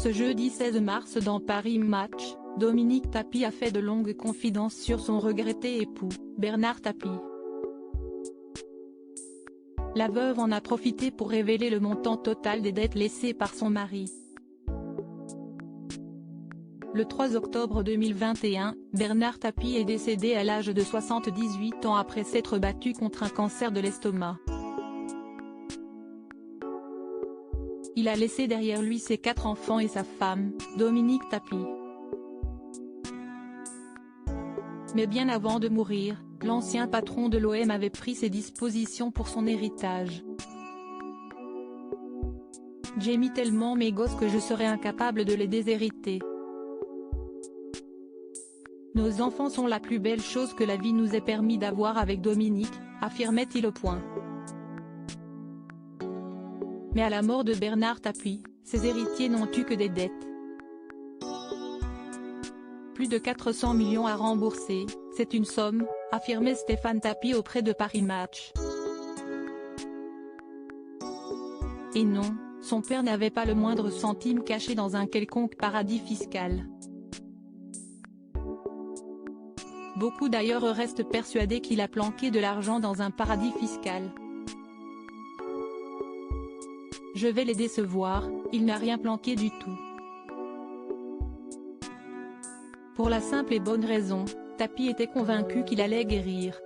Ce jeudi 16 mars dans Paris Match, Dominique Tapie a fait de longues confidences sur son regretté époux, Bernard Tapie. La veuve en a profité pour révéler le montant total des dettes laissées par son mari. Le 3 octobre 2021, Bernard Tapie est décédé à l'âge de 78 ans après s'être battu contre un cancer de l'estomac. Il a laissé derrière lui ses 4 enfants et sa femme, Dominique Tapie. Mais bien avant de mourir, l'ancien patron de l'OM avait pris ses dispositions pour son héritage. « J'ai mis tellement mes gosses que je serais incapable de les déshériter. Nos enfants sont la plus belle chose que la vie nous ait permis d'avoir avec Dominique », affirmait-il au Point. Mais à la mort de Bernard Tapie, ses héritiers n'ont eu que des dettes. Plus de 400 millions à rembourser, c'est une somme, affirmait Stéphane Tapie auprès de Paris Match. Et non, son père n'avait pas le moindre centime caché dans un quelconque paradis fiscal. Beaucoup d'ailleurs restent persuadés qu'il a planqué de l'argent dans un paradis fiscal. Je vais les décevoir, il n'a rien planqué du tout. Pour la simple et bonne raison, Tapie était convaincu qu'il allait guérir.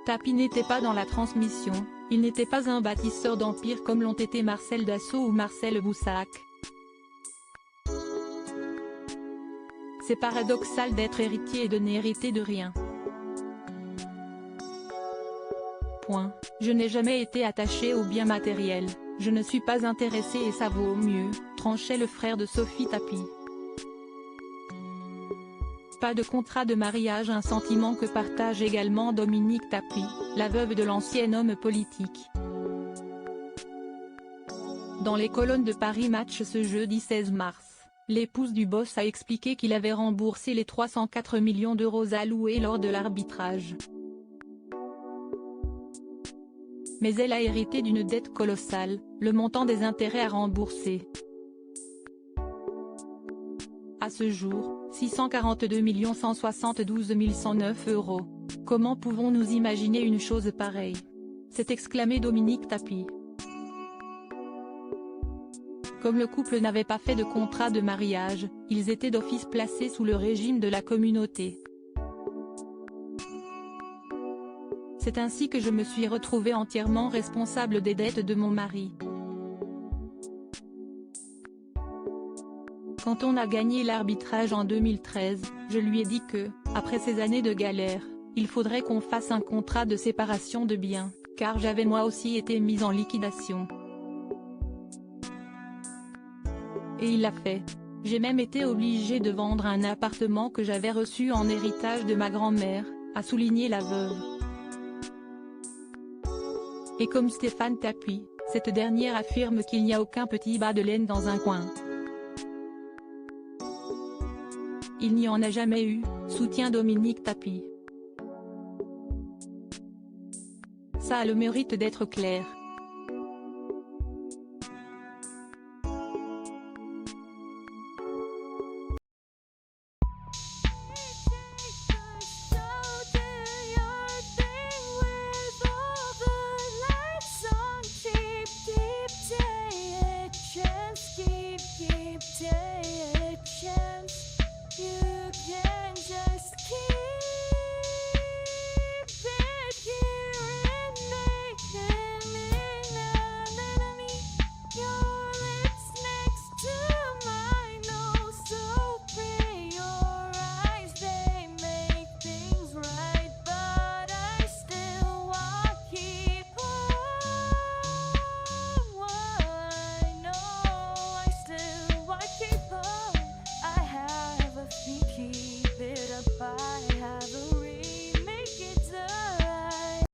Tapie n'était pas dans la transmission, il n'était pas un bâtisseur d'empire comme l'ont été Marcel Dassault ou Marcel Boussac. C'est paradoxal d'être héritier et de n'hériter de rien. Point. Je n'ai jamais été attaché aux biens matériels, je ne suis pas intéressé et ça vaut mieux, tranchait le frère de Sophie Tapie. Pas de contrat de mariage, un sentiment que partage également Dominique Tapie, la veuve de l'ancien homme politique. Dans les colonnes de Paris Match ce jeudi 16 mars, l'épouse du boss a expliqué qu'il avait remboursé les 304 millions d'euros alloués lors de l'arbitrage. Mais elle a hérité d'une dette colossale, le montant des intérêts à rembourser. À ce jour, 642 172 109 €. Comment pouvons-nous imaginer une chose pareille? S'est exclamé Dominique Tapie. Comme le couple n'avait pas fait de contrat de mariage, ils étaient d'office placés sous le régime de la communauté. C'est ainsi que je me suis retrouvée entièrement responsable des dettes de mon mari. Quand on a gagné l'arbitrage en 2013, je lui ai dit que, après ces années de galère, il faudrait qu'on fasse un contrat de séparation de biens, car j'avais moi aussi été mise en liquidation. Et il l'a fait. J'ai même été obligée de vendre un appartement que j'avais reçu en héritage de ma grand-mère, a souligné la veuve. Et comme Stéphane Tapie, cette dernière affirme qu'il n'y a aucun petit bas de laine dans un coin. Il n'y en a jamais eu, soutient Dominique Tapie. Ça a le mérite d'être clair.